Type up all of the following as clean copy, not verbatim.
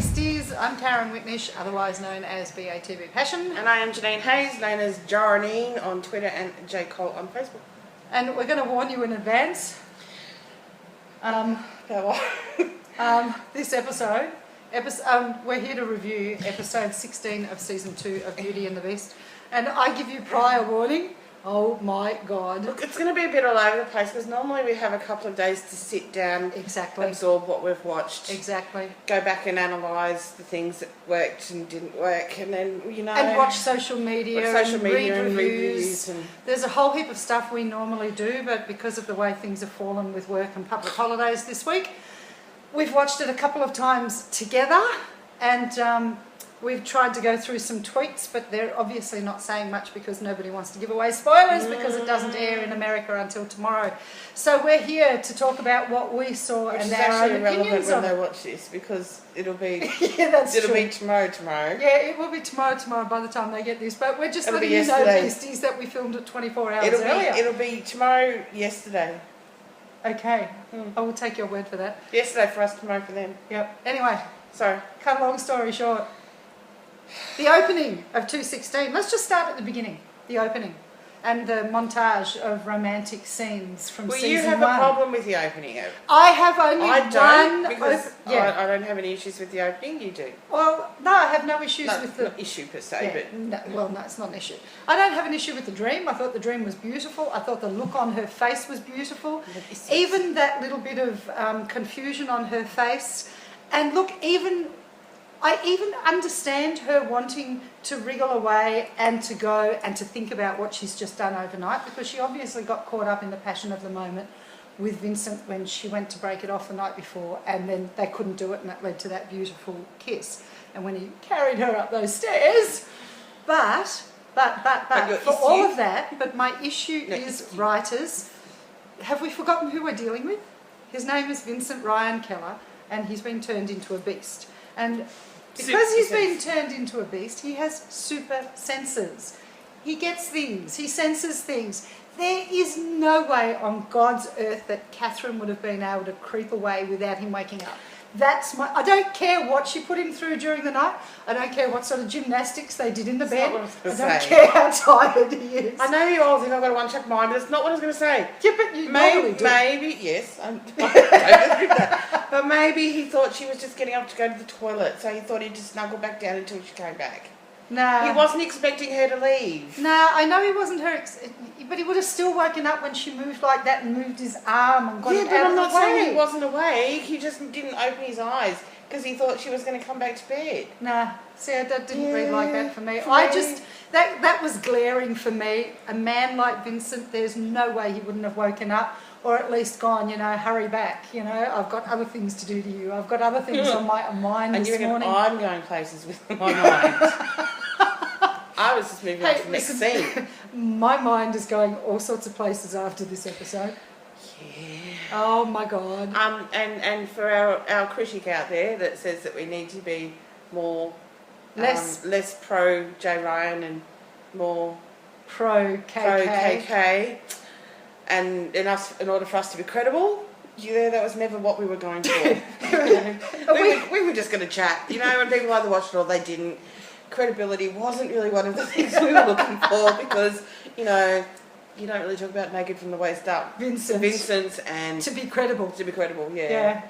Beasties. I'm Karin Whitnish, otherwise known as BATB Passion. And I am Janeen Hayes, known as Janeen on Twitter and J. Cole on Facebook. And we're going to warn you in advance. This episode, we're here to review episode 16 of season 2 of Beauty and the Beast. And I give you prior warning. Oh my God. Look, it's going to be a bit all over the place because normally we have a couple of days to sit down, absorb what we've watched, go back and analyse the things that worked and didn't work, and then, and watch social media, and read reviews. And there's a whole heap of stuff we normally do, but because of the way things have fallen with work and public holidays this week, we've watched it a couple of times together, and we've tried to go through some tweets, but they're obviously not saying much because nobody wants to give away spoilers because it doesn't air in America until tomorrow. So we're here to talk about what we saw and our own opinions when they watch this, because it'll be it'll be tomorrow. Yeah, it will be tomorrow by the time they get this. But we're just letting you know, Beasties, that we filmed it 24 hours earlier. It'll be tomorrow, yesterday. Okay, I will take your word for that. Yesterday for us, tomorrow for them. Yep. Anyway, sorry. Cut a long story short. The opening of 216. Let's just start at the beginning. The opening. And the montage of romantic scenes from season 1. Well, you have a problem with the opening. I have only I don't, one. because I don't have any issues with the opening. You do. Well, no, I have no issues with the... Not issue per se, but... No, it's not an issue. I don't have an issue with the dream. I thought the dream was beautiful. I thought the look on her face was beautiful. Even that little bit of confusion on her face. And look, I even understand her wanting to wriggle away and to go and to think about what she's just done overnight, because she obviously got caught up in the passion of the moment with Vincent when she went to break it off the night before, and then they couldn't do it, and that led to that beautiful kiss. And when he carried her up those stairs, but for all of that, but my issue is writers. Have we forgotten who we're dealing with? His name is Vincent Ryan Keller, and he's been turned into a beast. And because he's been turned into a beast, he has super senses. He gets things. He senses things. There is no way on God's earth that Catherine would have been able to creep away without him waking up. I don't care what she put him through during the night. I don't care what sort of gymnastics they did in the bed. I don't care how tired he is. I know you all think I've got a one-track mind, but that's not what I was going to say. Yeah, but you normally do. Maybe, yes. I don't agree with that. But maybe he thought she was just getting up to go to the toilet, so he thought he'd just snuggle back down until she came back. No. He wasn't expecting her to leave. No, I know he wasn't but he would have still woken up when she moved like that and moved his arm and got him out of the way. Yeah, but I'm not saying he wasn't awake. He just didn't open his eyes because he thought she was going to come back to bed. Nah, see, that didn't read like that for me. That was glaring for me. A man like Vincent, there's no way he wouldn't have woken up, or at least gone, hurry back. I've got other things to do to you. I've got other things on my mind this morning. I'm going places with my mind. I was just moving on to the next scene. My mind is going all sorts of places after this episode. Yeah. Oh my God. And for our critic out there that says that we need to be more less pro J Ryan and more pro KK, and in order for us to be credible. Yeah, that was never what we were going for. we were just going to chat, and people either watched it or they didn't. Credibility wasn't really one of the things we were looking for, because you don't really talk about naked from the waist up. Vincent's and to be credible, yeah.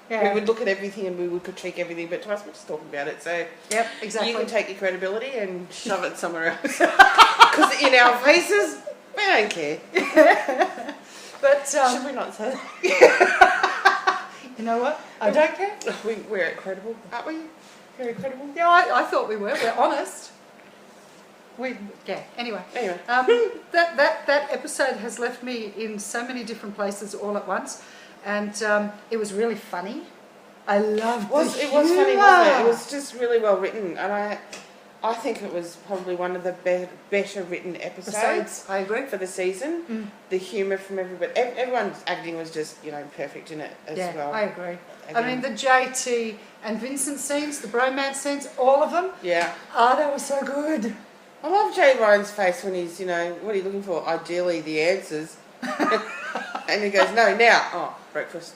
We would look at everything and we would critique everything, but to us we're just talking about it. So yep, exactly. You can take your credibility and shove it somewhere else, because in our faces we don't care. But should we not say that? You know what? I don't care. We're credible, aren't we? Very credible. Yeah, I thought we were. We're honest. Anyway. That episode has left me in so many different places all at once, and it was really funny. I loved it. It was funny, wasn't it? It was just really well written, and I think it was probably one of the better written episodes. I agree. For the season. The humour from everybody. Everyone's acting was just, perfect in it as well. I agree. I mean, the JT and Vincent scenes, the bromance scenes, all of them. Yeah. Oh, that was so good. I love J. Ryan's face when he's, what are you looking for? Ideally, the answers. And he goes, no, now. Oh, breakfast.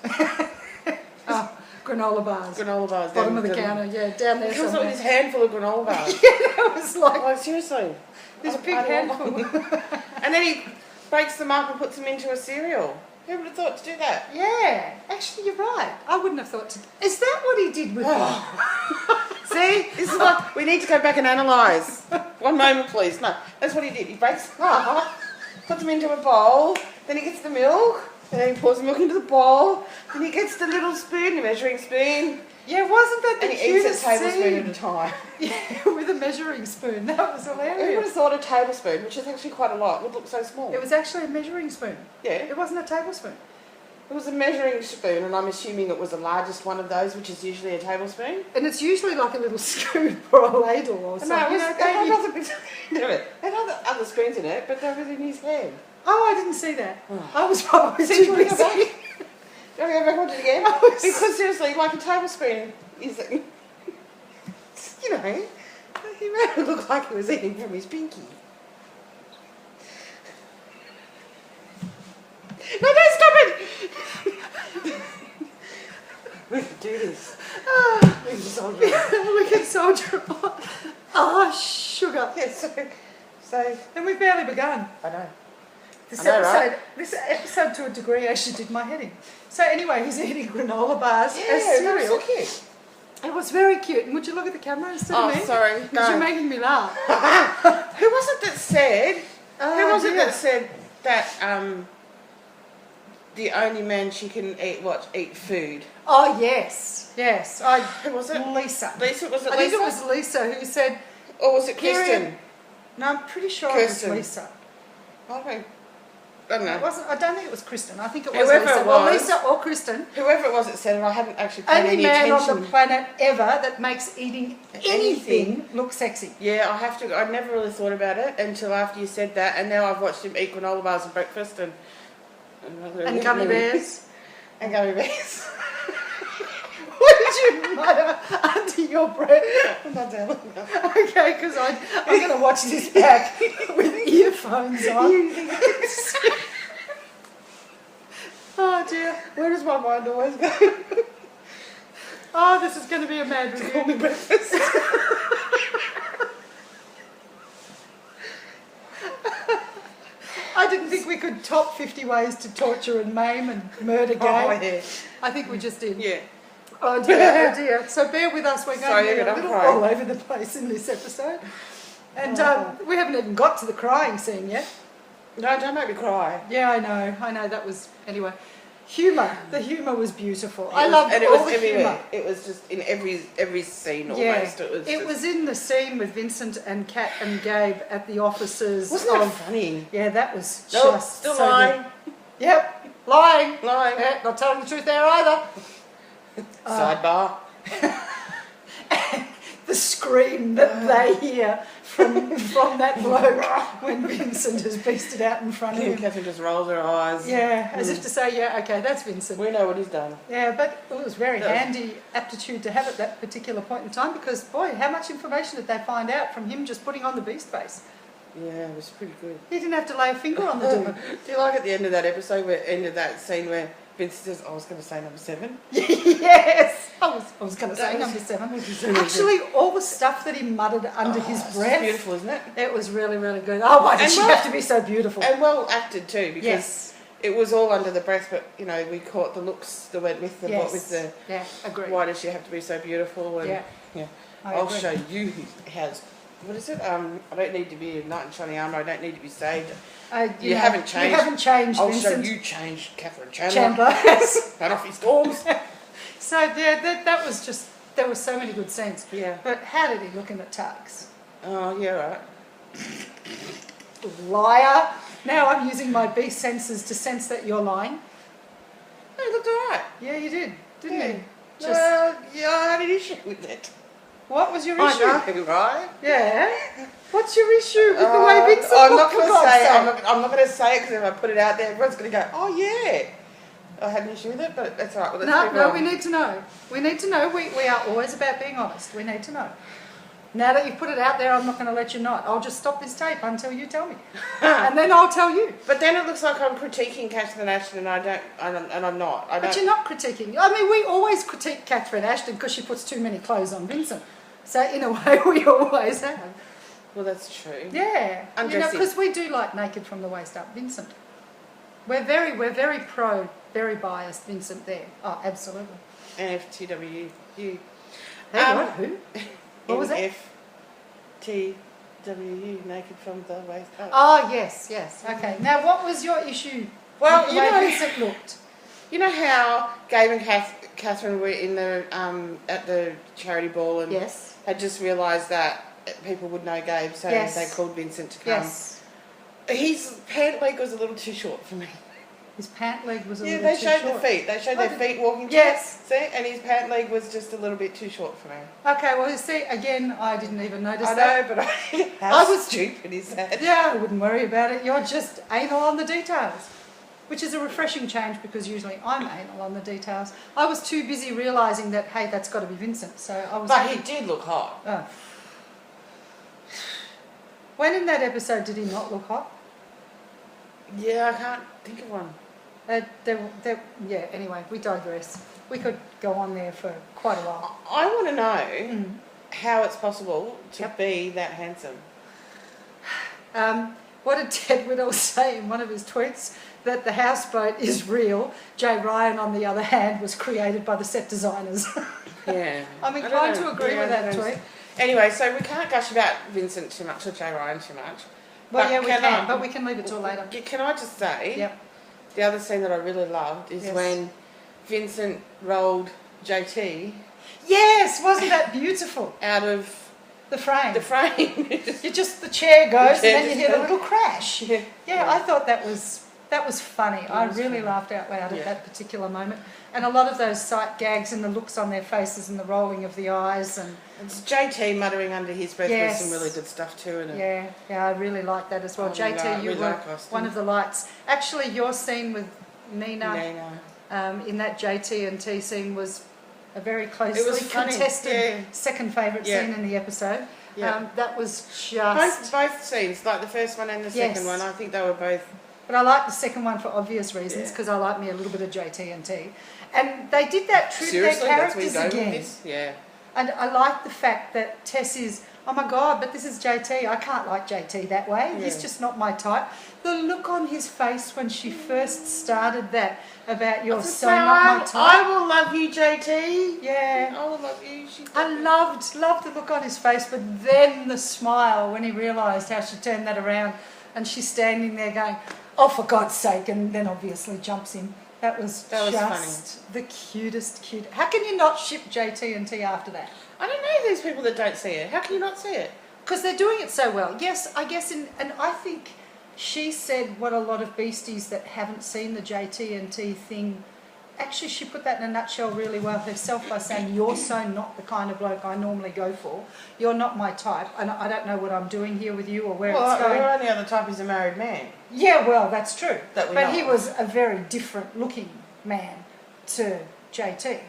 granola bars. Granola bars. Bottom of the counter, yeah, down there It comes up somewhere. with this handful of granola bars. Yeah, that was like Oh, seriously. this big I don't handful. want- And then he breaks them up and puts them into a cereal. Who would have thought to do that? Yeah, actually, you're right. I wouldn't have thought to. Is that what he did with them? See, this is what we need to go back and analyse. One moment, please. No, that's what he did. He breaks them up, puts them into a bowl, then he gets the milk, and then he pours the milk into the bowl, then he gets the little spoon, the measuring spoon, Yeah, wasn't that the and he eats cutest a tablespoon at a scene? time. Yeah, with a measuring spoon. That was Who would hilarious. have thought a tablespoon, which is actually quite a lot, would look so small? It was actually a measuring spoon. Yeah, It wasn't a tablespoon. it was a measuring spoon, and I'm assuming it was the largest one of those, which is usually a tablespoon. And it's usually like a little scoop or a ladle or No, something. it had Don't you- other bits in it. It had other spoons in it, but they were in his hand. Oh, I didn't see that. Oh. I was probably See, too do you go busy. back? Do you go back on it again? I was- Because seriously, like a tablespoon is, you know, he made it look like he was eating from his pinky. No, don't stop it! We can do this. We can solve it. We can soldier on. Oh, sugar. Yeah, so, And we've barely begun. I know. This I know, episode, right? this episode to a degree actually did my head in. So anyway, he's eating granola bars Yeah, as that was cereal. so cute. It was very cute. And would you look at the camera instead Oh, of me? sorry. Because you're making me laugh. Who was it that said? Who was it dear. that said that the only man she can eat food? Oh, yes. Yes. Who was it? Lisa. Lisa, was it I Lisa? think it was Lisa who said, Or was it Period. Kristen? no, I'm pretty sure Kirsten. it was Lisa. Okay. I don't It know. wasn't, I don't think it was Kristen. I think it was Whoever Lisa. it Well, was. Lisa or Kristen. Whoever it was that said it, I hadn't actually paid Only any man attention. on the planet ever that makes eating anything look sexy. Yeah, I have to. I never really thought about it until after you said that, and now I've watched him eat granola bars at breakfast and And gummy bears. and gummy bears. What did you mutter under your breath? I'm not telling you. Okay, because I'm going to watch this back with earphones on. Oh dear. Where does my mind always go? Oh, this is going to be a mad Call review. me breakfast. I didn't think we could top 50 ways to torture and maim and murder game. Oh yeah. I think we just did. Yeah. Oh dear, oh dear. So bear with us, we're going Sorry, to be you're a gonna little cry. all over the place in this episode. And we haven't even got to the crying scene yet. No, don't make me cry. Yeah, I know, that was, anyway. Humour, the humour was beautiful. I It was- loved and it all was the everywhere. humour. It was just in every scene Yeah, almost. It was. in the scene with Vincent and Kat and Gabe at the offices. Wasn't that of- funny? Yeah, that was Nope, just still so lying. good. Yep, lying. Lying. Yeah, not telling the truth there either. Sidebar. The scream that they hear from that bloke when Vincent has beasted out in front of And him. Catherine just rolls her eyes. Yeah, as if to say, yeah, okay, that's Vincent. We know what he's done. Yeah, but it was very Yeah. handy aptitude to have at that particular point in time because, boy, how much information did they find out from him just putting on the beast face? Yeah, it was pretty good. He didn't have to lay a finger on the dude. Do you like at the end of that episode, end of that scene where Vince says, I was going to say number 7? Yes, I was going to say That was- number 7. that was really Actually, all the stuff that he muttered under his It's breath, beautiful, isn't it? it was really, really good. Oh, why did And she well- have to be so beautiful? And well acted too, because Yes, it was all under the breath, but you know, we caught the looks that went with the yes. what with the Yeah, agree. why does she have to be so beautiful? And Yeah, I I'll agree. show you who has. What is it? I don't need to be a knight in shining armour. I don't need to be saved. You know, haven't changed. You haven't changed, I'll Vincent. show you changed, Catherine Chandler. Chandler. And off he storms. So yeah, that was just, there were so many good scenes. Yeah. But how did he look in the tux? Oh yeah, right. Liar. Now I'm using my beast senses to sense that you're lying. No, he looked alright. Yeah, you did, didn't Yeah. you? Just, Well, yeah, I had an issue with it. what was your issue? I know, right? Yeah. What's your issue with the way Vincent I'm looked, not for going to God's say. sake? I'm not going to say it because if I put it out there, everyone's going to go, "Oh yeah, I had an issue with it," but that's all right. Well, let's move No, on. we need to know. We need to know. We are always about being honest. We need to know. Now that you've put it out there, I'm not going to let you not. I'll just stop this tape until you tell me. And then I'll tell you. But then it looks like I'm critiquing Catherine Ashton, and I'm not. But you're not critiquing. I mean, we always critique Catherine Ashton because she puts too many clothes on Vincent. So in a way, we always have. Well, that's true. Yeah. Undressing. Because we do like naked from the waist up, Vincent. We're very pro, very biased Vincent there. Oh, absolutely. NFTWU. Hey, what? Who? What was it? NFTWU, naked from the waist up. Oh, yes. Okay. Now, what was your issue Well, with the way Vincent looked? You know how Gabe and Catherine were in the at the charity ball and Yes. had just realised that people would know Gabe, so Yes. they called Vincent to come. Yes. His pant leg was a little too short for me. His pant leg was a Yeah, little they too showed short. the feet. They showed their feet walking. Yes. See, and his pant leg was just a little bit too short for me. Okay, well, you see, again, I didn't even notice I that. know, but how I was- stupid is that? Yeah, I wouldn't worry about it. You're just anal on the details, which is a refreshing change because usually I'm anal on the details. I was too busy realising that, hey, that's got to be Vincent, so I was... But he did look hot. Oh. When in that episode did he not look hot? Yeah, I can't think of one. Yeah, anyway, we digress. We could go on there for quite a while. I want to know how it's possible to Yep. be that handsome. What did Ted Whittle say in one of his tweets? That the houseboat is real. Jay Ryan, on the other hand, was created by the set designers. Yeah. I'm I don't inclined know. to agree Yeah, with I that don't know. tweet. Anyway, so we can't gush about Vincent too much or Jay Ryan too much. Well, But yeah, we can can, I- but we can leave it till later. Can I just say, Yep. the other scene that I really loved is Yes. when Vincent rolled JT Yes, wasn't that beautiful? out of The frame. the frame. The chair goes The chair and then you just hear the goes. little crash. Yeah, I thought that was funny. I was really funny. laughed out loud at Yeah. that particular moment. And a lot of those sight gags and the looks on their faces and the rolling of the eyes and It's JT muttering under his breath Yes. with some really good stuff too. And yeah, I really liked that as well. I JT, really you like were costume. one of the lights. Actually, your scene with Nina Nina. in that JT and T scene was a very closely It was funny, contested yeah. second favourite Yeah. scene in the episode. Yeah. That was just... Both scenes, like the first one and the Yes. second one, I think they were both. But I like the second one for obvious reasons Yeah. because I like me a little bit of JT and T. And they did that true to their Seriously, that's where characters you're going again. with this? Yeah. And I like the fact that Tess is, oh my God, but this is JT. I can't like JT that way. He's Yeah. just not my type. The look on his face when she first started that about you're so not my type. I will love you, JT. Yeah. I will love you. I loved the look on his face, but then the smile when he realised how she turned that around and she's standing there going, oh, for God's sake, and then obviously jumps in. That was just the cutest. How can you not ship JT and T after that? I don't know these people that don't see it. How can you not see it? Because they're doing it so well. Yes, I guess, and I think she said what a lot of beasties that haven't seen the JT and T thing, actually she put that in a nutshell really well herself by saying, you're so not the kind of bloke I normally go for. You're not my type, and I don't know what I'm doing here with you or where it's going. Your only other type is a married man. Yeah, well, that's true. That we but know he of. was a very different looking man to JT.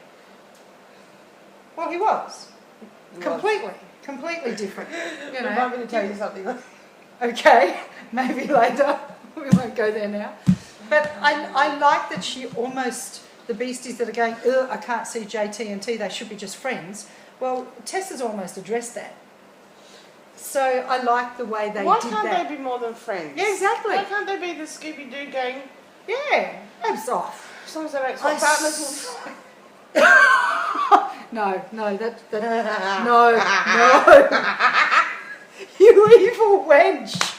Well, he was. Completely different. You know. I'm going to tell you something. Okay, maybe later. We won't go there now. But I like that she almost, the beasties that are going, ugh, I can't see JT and T, they should be just friends. Well, Tess has almost addressed that. So I like the way they Why did can't that. they be more than friends? Yeah, exactly. Why can't they be the Scooby-Doo gang? Yeah, that's off. As long as they make swap partners. No, you evil wench.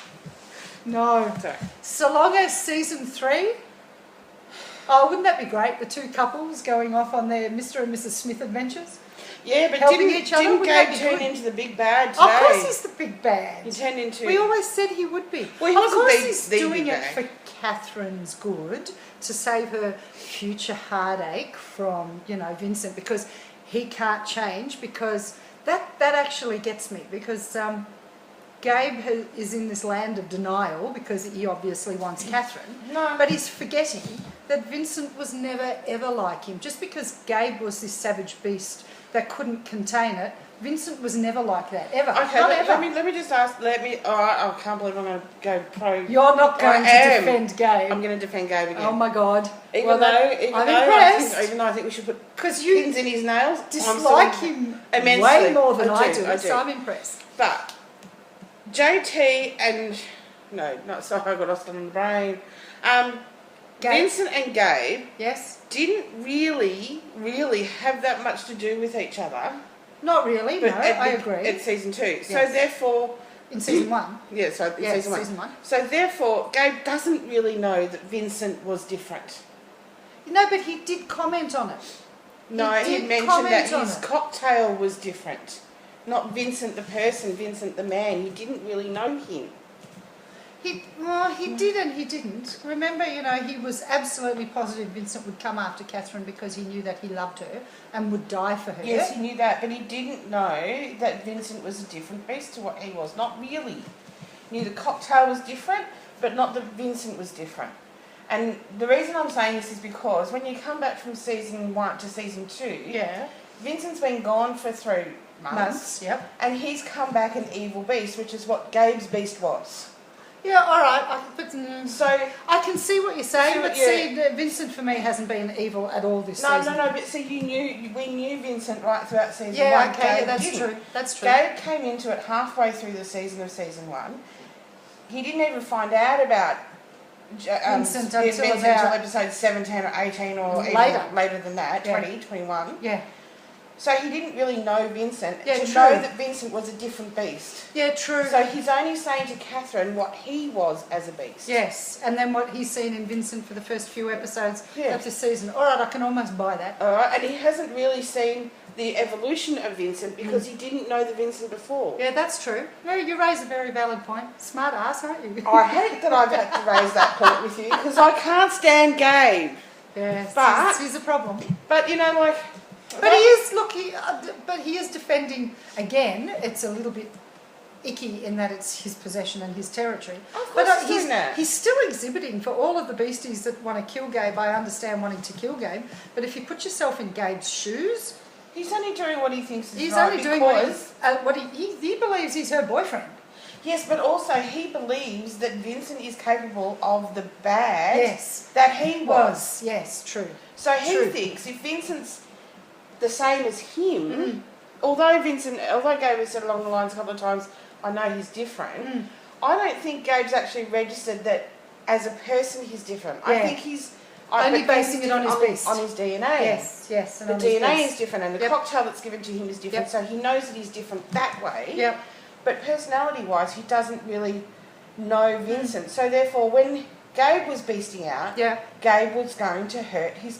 No. Sorry. So long as season 3. Oh, wouldn't that be great? The two couples going off on their Mr. and Mrs. Smith adventures. Yeah, but Helping didn't each other, Gabe wouldn't that be turn good? into the big bad today? Of course he's the big bad. He turned into... We always said he would be. Well, he of wasn't course the- he's the doing big it bad. for Catherine's good, to save her future heartache from, Vincent, because he can't change, because that actually gets me, because Gabe is in this land of denial because he obviously wants Catherine, No. but he's forgetting that Vincent was never ever like him. Just because Gabe was this savage beast that couldn't contain it, Vincent was never like that, ever. Okay, Not let ever. me just ask. All right, I can't believe I'm going to go pro. You're not going to defend Gabe. I'm going to defend Gabe again. Oh my God. Even though I think we should put pins in his nails. Dislike him immensely. way more than I do. So I'm impressed. But JT and I got lost on the brain. Vincent and Gabe, yes, didn't really have that much to do with each other. Not really. No, I agree. It's season 2, yes. so therefore. In season 1. Yeah, so yes, season 1. So therefore, Gabe doesn't really know that Vincent was different. No, but he did comment on it. No, he mentioned that his cocktail was different. Not Vincent the person, Vincent the man. He didn't really know him. He did and he didn't. Remember, he was absolutely positive Vincent would come after Catherine because he knew that he loved her and would die for her. Yes, he knew that, but he didn't know that Vincent was a different beast to what he was. Not really. He knew the cocktail was different, but not that Vincent was different. And the reason I'm saying this is because when you come back from season 1 to season 2, Vincent's been gone for 3 months. Yep. And he's come back an evil beast, which is what Gabe's beast was. Yeah, all right. So I can see what you're saying, but Vincent for me hasn't been evil at all this season. No. But see, we knew Vincent right throughout season 1. Yeah, okay, that's true. That's true. Gabe came into it halfway through the season of season 1. He didn't even find out about Vincent until episode 17 or 18 or later than that, 20, 21. Yeah. So he didn't really know Vincent to know that Vincent was a different beast. Yeah, true. So he's only saying to Catherine what he was as a beast. Yes, and then what he's seen in Vincent for the first few episodes of this season. All right, I can almost buy that. All right, and he hasn't really seen the evolution of Vincent because he didn't know the Vincent before. Yeah, that's true. No, you raise a very valid point. Smart ass, aren't you? I hate that I've had to raise that point with you because I can't stand Gabe. Yes, but he's a problem. But But he is but he is defending again. It's a little bit icky in that it's his possession and his territory. Of course he's still exhibiting for all of the beasties that want to kill Gabe. I understand wanting to kill Gabe, but if you put yourself in Gabe's shoes, he's only doing what he thinks is right. He's only doing what he believes he's her boyfriend. Yes, but also he believes that Vincent is capable of the bad that he was. Yes, true. So he thinks if Vincent's the same as him, although Gabe has said along the lines a couple of times, I know he's different, I don't think Gabe's actually registered that as a person he's different. I think he's only basing it on his beast. On his DNA. Yes. And the DNA is different and the cocktail that's given to him is different, so he knows that he's different that way. Yep. But personality-wise, he doesn't really know Vincent. So therefore, when Gabe was beasting out, Gabe was going to hurt his...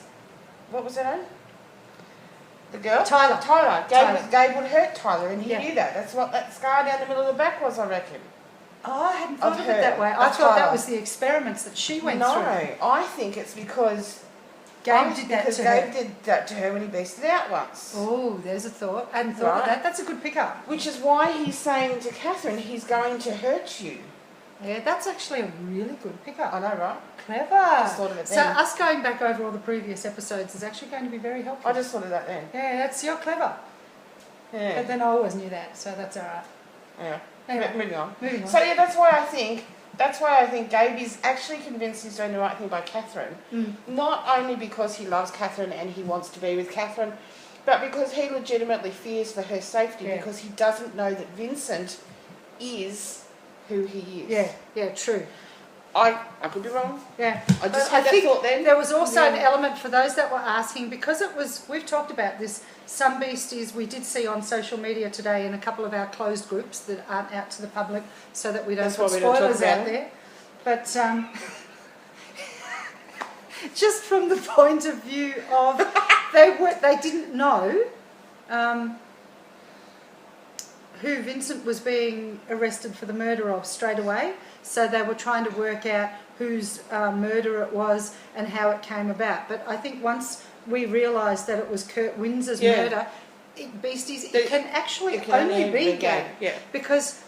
What was her name? The girl? Tyler. Gabe would hurt Tyler, and he knew that. That's what that scar down the middle of the back was, I reckon. Oh, I hadn't thought of it that way. I thought that was the experiments that she went through. No, I think it's because... Gabe did that to her. Gabe did that to her when he beasted out once. Oh, there's a thought. I hadn't thought of that. That's a good pickup. Which is why he's saying to Catherine, he's going to hurt you. Yeah, that's actually a really good pickup. I know, right? Clever. Just thought of it then. So us going back over all the previous episodes is actually going to be very helpful. I just thought of that then. Yeah, you're clever. Yeah. But then I always knew that, so that's all right. Yeah. Anyway, moving on. So yeah, that's why I think Gabe is actually convinced he's doing the right thing by Catherine. Not only because he loves Catherine and he wants to be with Catherine, but because he legitimately fears for her safety because he doesn't know that Vincent is who he is. Yeah, true. I could be wrong. Yeah. I just had that thought then. There was also an element for those that were asking, because we've talked about this, some beasties we did see on social media today in a couple of our closed groups that aren't out to the public so that we don't put spoilers out there. But just from the point of view of they didn't know who Vincent was being arrested for the murder of straight away. So they were trying to work out whose murder it was and how it came about. But I think once we realised that it was Kurt Windsor's murder, it can actually only be Gabe. Yeah. Because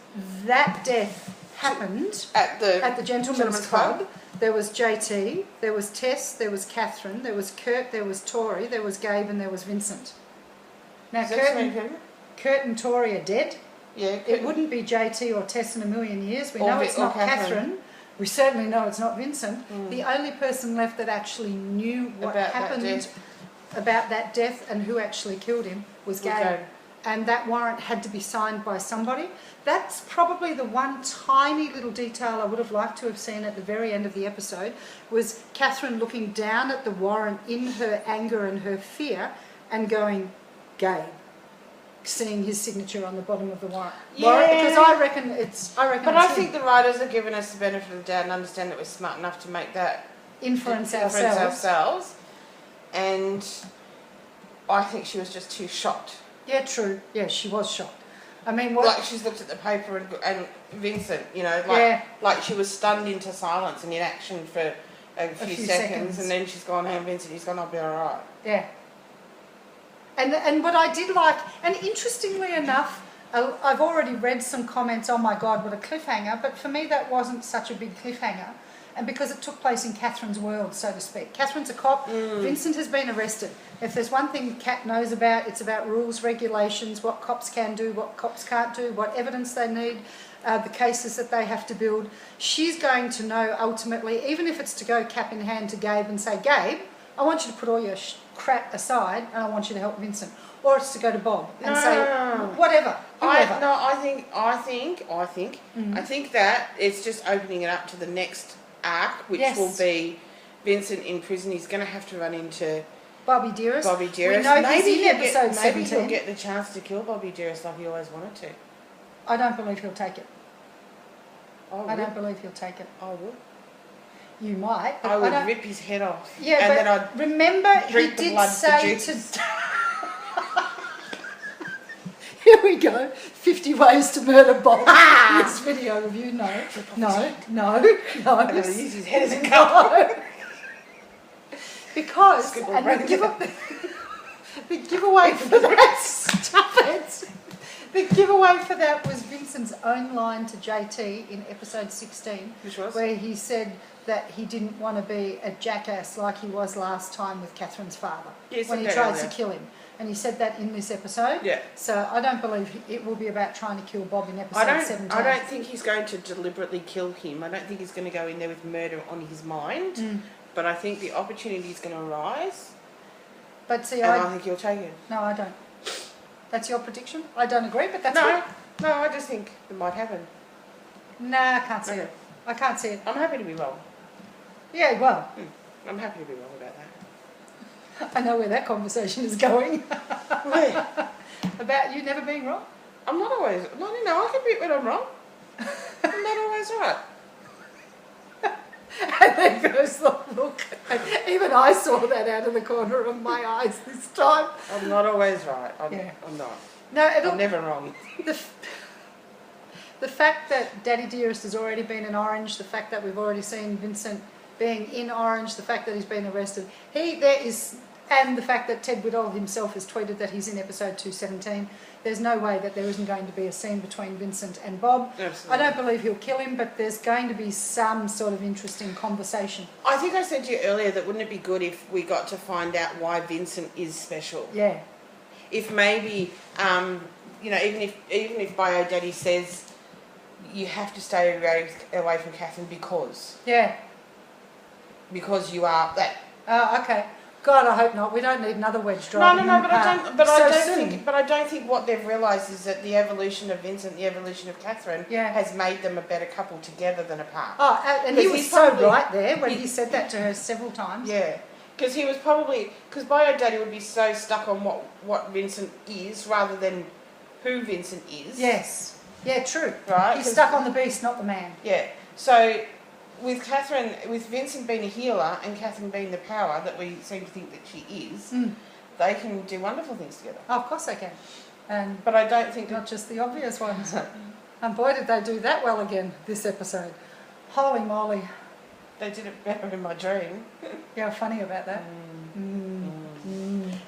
that death happened at the Gentleman's Club. There was JT, there was Tess, there was Catherine, there was Kurt, there was Tori, there was Gabe, and there was Vincent. Now, Kurt and Tori are dead. Yeah. It wouldn't be JT or Tess in a million years. We Or know Vi- it's or not Catherine. Catherine. We certainly know it's not Vincent. The only person left that actually knew what About that happened death. about that death and who actually killed him was Gabe. Gabe. And that warrant had to be signed by somebody. That's probably the one tiny little detail I would have liked to have seen at the very end of the episode, was Catherine looking down at the warrant in her anger and her fear and going, Gabe, seeing his signature on the bottom of the warrant. Yeah. Because I reckon But it's I think him. the writers are giving us the benefit of the doubt and understand that we're smart enough to make that Inference inference ourselves. ourselves. And I think she was just too shocked. Yeah, true. Yeah, she was shocked. I mean, what? Like she's looked at the paper and Vincent, you know, Yeah. like she was stunned into silence and inaction for a few seconds, and then she's gone, hey, Vincent, he's gone, I'll be all right. Yeah. And what I did like, and interestingly enough, I've already read some comments, oh my God, what a cliffhanger, but for me that wasn't such a big cliffhanger, and because it took place in Catherine's world, so to speak. Catherine's a cop, Vincent has been arrested. If there's one thing Kat knows about, it's about rules, regulations, what cops can do, what cops can't do, what evidence they need, the cases that they have to build. She's going to know ultimately, even if it's to go cap in hand to Gabe and say, Gabe, I want you to put all your crap aside and I want you to help Vincent. Or it's to go to Bob and say, whatever, whoever. I think that it's just opening it up to the next arc, which will be Vincent in prison. He's going to have to run into Bobby Dearest. Bobby Dearest. We know Maybe he's in episode 17. Maybe he'll get the chance to kill Bobby Dearest like he always wanted to. I don't believe he'll take it. I don't believe he'll take it. I would. You might. But I would don't... rip his head off. Yeah, and but then I'd remember he drink the did blood say for to... juice. Here we go. 50 ways to murder Bob. This video review. No. I'm going to use his head as a cup. No. Because, and the giveaway for that, stop it. The giveaway for that was Vincent's own line to JT in episode 16. Which was? Where he said that he didn't want to be a jackass like he was last time with Catherine's father. Yes, when he tried to kill him. And he said that in this episode. Yeah. So I don't believe it will be about trying to kill Bob in episode 17. I don't think he's going to deliberately kill him. I don't think he's going to go in there with murder on his mind. But I think the opportunity is going to arise. But see, and I think he'll take it. No, I don't. That's your prediction? I don't agree, but that's No, I just think it might happen. Nah, I can't see it. I can't see it. I'm happy to be wrong. Yeah, well. I'm happy to be wrong about that. I know where that conversation is going. Where? About you never being wrong? I'm not always... No, I can be when I'm wrong. I'm not always right. And there goes the look. And even I saw that out of the corner of my eyes this time. I'm not always right. I'm not. No, I'm never wrong. The fact that Daddy Dearest has already been in Orange, the fact that we've already seen Vincent being in Orange, the fact that he's been arrested, and the fact that Ted Whittle himself has tweeted that he's in episode 217, there's no way that there isn't going to be a scene between Vincent and Bob. Absolutely. I don't believe he'll kill him, but there's going to be some sort of interesting conversation. I think I said to you earlier that wouldn't it be good if we got to find out why Vincent is special? Yeah. If maybe, even if Bio Daddy says you have to stay away from Catherine because you are that. Oh, okay. God, I hope not. We don't need another wedge drive. No, but I don't think what they've realised is that the evolution of Vincent, the evolution of Catherine, has made them a better couple together than apart. Oh, and he was so right there when he said that to her several times. Yeah, because he was because Bio Daddy would be so stuck on what Vincent is rather than who Vincent is. Yes. Yeah, true. Right. He's stuck on the beast, not the man. Yeah. So with Vincent being a healer and Catherine being the power that we seem to think that she is, they can do wonderful things together. Oh, of course they can. But I don't think... Not just the obvious ones. And boy, did they do that well again this episode. Holy moly. They did it better in my dream. Yeah, funny about that.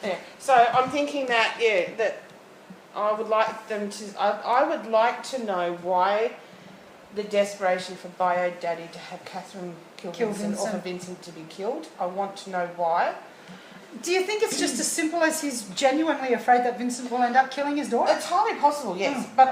Yeah. So I'm thinking that I would like them to... I would like to know why... the desperation for Bio Daddy to have Catherine kill Vincent or for Vincent to be killed. I want to know why. Do you think it's just as simple as he's genuinely afraid that Vincent will end up killing his daughter? It's highly possible, yes. But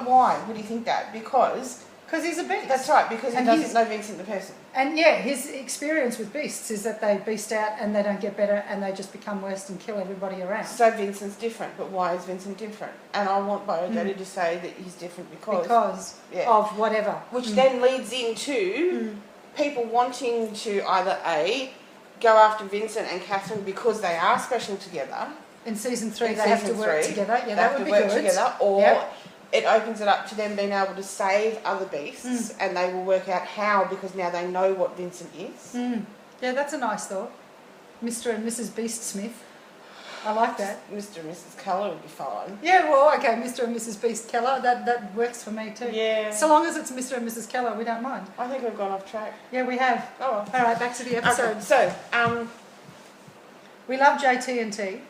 why would he think that? Because he's a beast. That's right, because he doesn't know Vincent the person. And yeah, his experience with beasts is that they beast out and they don't get better and they just become worse and kill everybody around. So Vincent's different, but why is Vincent different? And I want Bio Daddy to say that he's different because of whatever. Which then leads into people wanting to either A, go after Vincent and Catherine because they are special together. In season 3 they have to work together. Yeah, that would be good. Together, or it opens it up to them being able to save other beasts and they will work out how because now they know what Vincent is. Yeah, that's a nice thought. Mr. and Mrs. Beast Smith. I like that. Mr. and Mrs. Keller would be fine. Yeah, well, okay, Mr. and Mrs. Beast Keller, that works for me too. Yeah. So long as it's Mr. and Mrs. Keller, we don't mind. I think we've gone off track. Yeah, we have. Oh well. All right, back to the episode. Okay, so, we love JT and T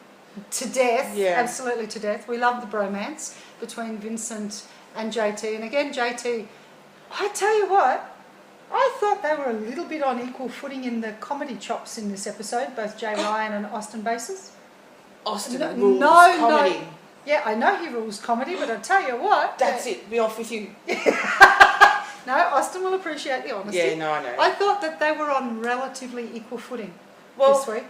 to death. Yeah. Absolutely to death. We love the bromance between Vincent and JT. And again, JT, I tell you what, I thought they were a little bit on equal footing in the comedy chops in this episode, both Jay Ryan and Austin Basis. Austin rules comedy. No. Yeah, I know he rules comedy, but I tell you what. That's it. Be off with you. No, Austin will appreciate the honesty. Yeah, no, I know. I thought that they were on relatively equal footing this week.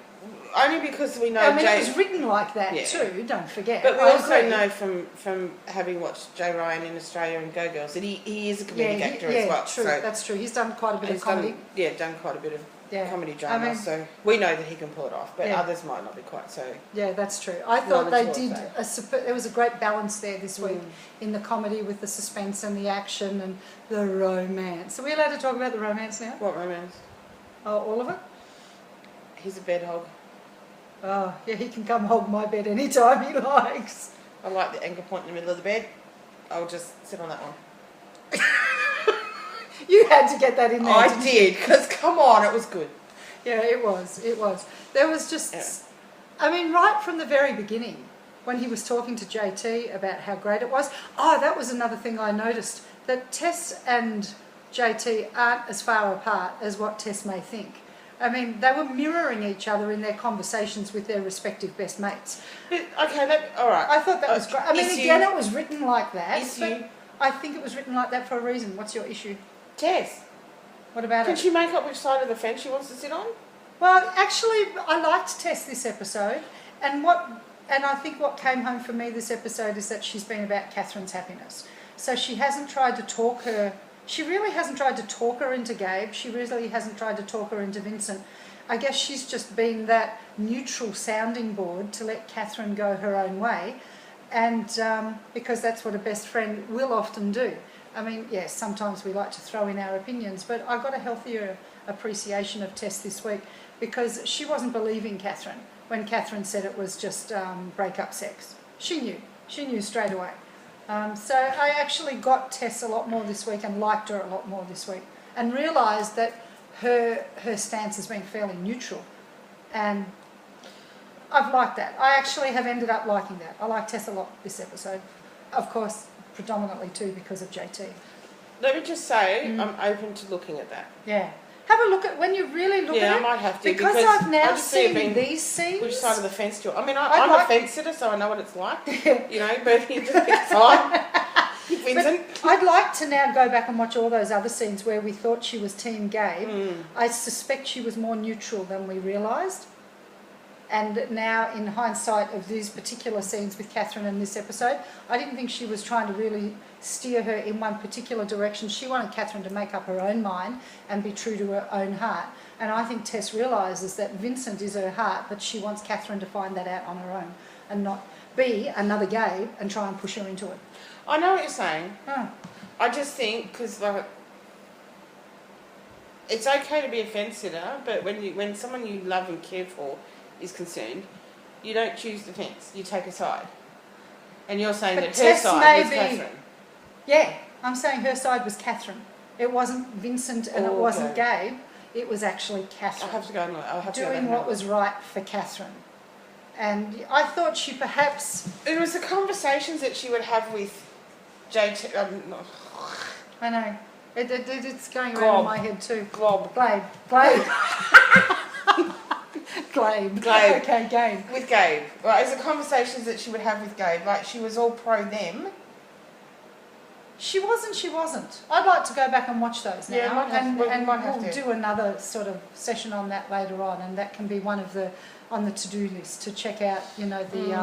Only because we know it was written like that too, don't forget. But we also know from having watched Jay Ryan in Australia and Go Girls that he is a comedic actor as well. True, so that's true. He's done quite a bit of comedy. Done quite a bit of comedy drama, so we know that he can pull it off, but others might not be quite so. Yeah, that's true. I thought they did, there was a great balance there this week in the comedy with the suspense and the action and the romance. Are we allowed to talk about the romance now? What romance? Oh, all of it? He's a bed hog. Oh, yeah, he can come hog my bed anytime he likes. I like the anchor point in the middle of the bed. I'll just sit on that one. You had to get that in there. I did, because come on, it was good. Yeah, it was. There was just, I mean, right from the very beginning, when he was talking to JT about how great it was. Oh, that was another thing I noticed, that Tess and JT aren't as far apart as what Tess may think. I mean, they were mirroring each other in their conversations with their respective best mates. But, okay, all right. I thought that was great. I mean, again, it was written like that. I think it was written like that for a reason. What's your issue? Tess. What about Can she make up which side of the fence she wants to sit on? Well, actually, I liked Tess this episode. And I think what came home for me this episode is that she's been about Catherine's happiness. So she hasn't tried to talk her... She really hasn't tried to talk her into Gabe. She really hasn't tried to talk her into Vincent. I guess she's just been that neutral sounding board to let Catherine go her own way. And because that's what a best friend will often do. I mean, yes, sometimes we like to throw in our opinions, but I got a healthier appreciation of Tess this week because she wasn't believing Catherine when Catherine said it was just break-up sex. She knew straight away. So I actually got Tess a lot more this week and liked her a lot more this week and realised that her stance has been fairly neutral, and I've liked that. I actually have ended up liking that. I like Tess a lot this episode. Of course, predominantly too because of JT. Let me just say, I'm open to looking at that. Yeah. Have a look at when you really look at it. Yeah, I might have to because I've now seen these scenes. Which side of the fence do you? I mean, I'm a fence sitter, so I know what it's like. You know, but you just pick a side. Vincent. But I'd like to now go back and watch all those other scenes where we thought she was Team Gabe. I suspect she was more neutral than we realised. And now, in hindsight of these particular scenes with Catherine in this episode, I didn't think she was trying to really steer her in one particular direction. She wanted Catherine to make up her own mind and be true to her own heart. And I think Tess realises that Vincent is her heart, but she wants Catherine to find that out on her own and not be another Gabe and try and push her into it. I know what you're saying. Oh. I just think, because it's okay to be a fence sitter, but when someone you love and care for is concerned, you don't choose the fence, you take a side. And you're saying but that her side was Catherine. Yeah, I'm saying her side was Catherine. It wasn't Vincent and it wasn't Gabe. It was actually Catherine. I'll have to go and look. Doing what was right for Catherine. And I thought she perhaps... It was the conversations that she would have with JT... I know. It's going around in my head too. Glob. Glade. Gabe. Gabe. Okay, Gabe. With Gabe. Right, as the conversations that she would have with Gabe, like she was all pro them. She wasn't. I'd like to go back and watch those now. Yeah, we'll do another sort of session on that later on, and that can be one of the on the to-do list to check out, you know, the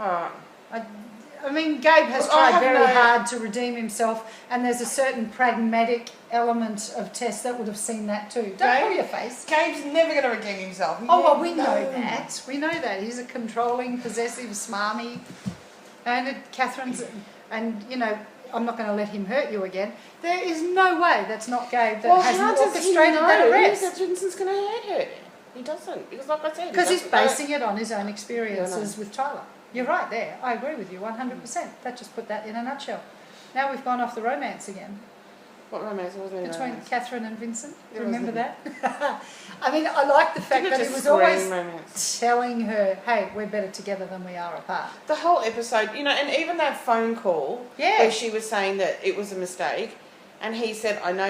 Alright. I mean, Gabe has tried very hard to redeem himself, and there's a certain pragmatic element of Tess that would have seen that too. Don't pull your face. Gabe's never going to redeem himself. Oh, well, we know that. We know that. He's a controlling, possessive, smarmy. And Catherine's, and, you know, I'm not going to let him hurt you again. There is no way that's not Gabe that has orchestrated that arrest. That Vincent's going to hurt her? He doesn't. Because like I said... Because he's basing it on his own experiences with Tyler. You're right there. I agree with you 100%. That just put that in a nutshell. Now we've gone off the romance again. What romance? Between Catherine and Vincent. Remember that? I mean, I like the fact that he was always telling her, hey, we're better together than we are apart. The whole episode, you know, and even that phone call where she was saying that it was a mistake, and he said, I know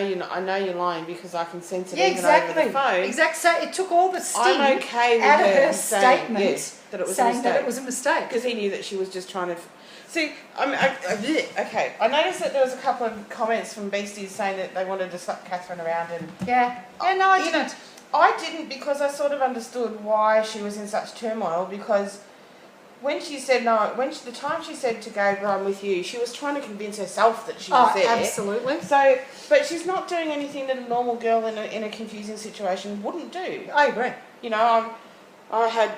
you're lying because I can sense it even over the phone. Exactly. So it took all the sting I'm okay with out of her statement that it was saying that it was a mistake. Because he knew that she was just trying to... See, okay, I noticed that there was a couple of comments from Beasties saying that they wanted to slap Catherine around and... Yeah, no, I didn't. I didn't, because I sort of understood why she was in such turmoil, because when she said no, the time she said to Gabe, I'm with you, she was trying to convince herself that she was there. Absolutely. So, but she's not doing anything that a normal girl in a confusing situation wouldn't do. I agree. You know, I had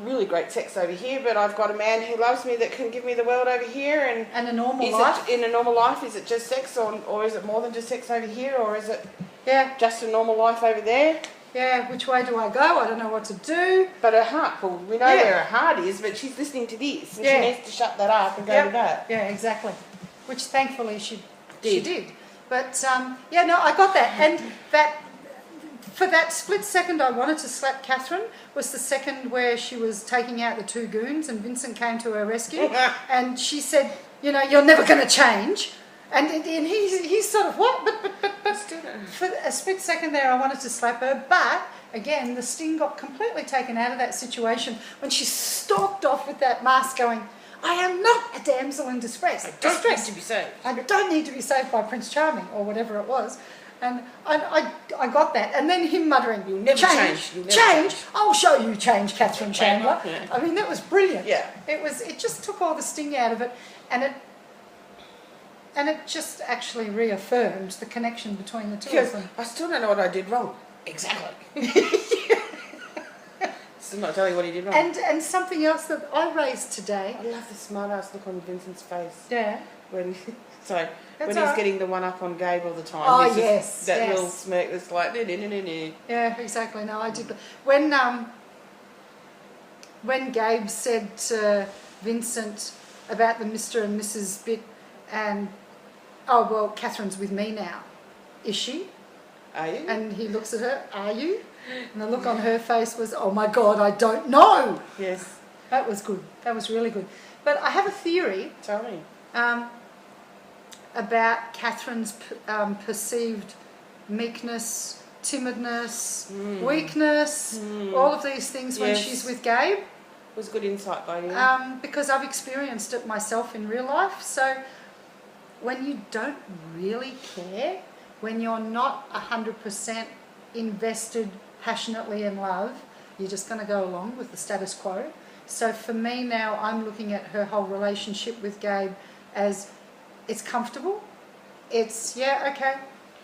really great sex over here, but I've got a man who loves me that can give me the world over here, and a normal life. In a normal life, is it just sex, or is it more than just sex over here, or is it just a normal life over there? Yeah, which way do I go? I don't know what to do. But her heart, well, we know where her heart is, but she's listening to this, and she needs to shut that up and go to that. Yeah, exactly. Which thankfully she did. But no, I got that, and that. For that split second I wanted to slap Catherine was the second where she was taking out the two goons and Vincent came to her rescue and she said, you know, you're never going to change. And he's sort of, what? But for a split second there I wanted to slap her, but again the sting got completely taken out of that situation when she stalked off with that mask going, I am not a damsel in distress. I don't need to be saved. I don't need to be saved by Prince Charming or whatever it was. And I got that. And then him muttering, you'll never change. Change? I'll show you change, Catherine Chandler. Yeah. I mean, that was brilliant. Yeah. It just took all the sting out of it. And it just actually reaffirmed the connection between the two of them. I still don't know what I did wrong. Exactly. Still not telling you what he did wrong. And something else that I raised today. I love the smart-ass look on Vincent's face. Yeah. When he's getting the one up on Gabe all the time. Oh, yes. That little smirk that's like, no. Yeah, exactly. No, I did. When Gabe said to Vincent about the Mr. and Mrs. bit and, oh, well, Catherine's with me now. Is she? Are you? And he looks at her, are you? And the look on her face was, oh my God, I don't know. Yes. That was good. That was really good. But I have a theory. Tell me. About Catherine's perceived meekness, timidness, weakness, all of these things when she's with Gabe. It was good insight by you. Because I've experienced it myself in real life. So when you don't really care, when you're not 100% invested passionately in love, you're just going to go along with the status quo. So for me now, I'm looking at her whole relationship with Gabe as it's comfortable. It's, okay,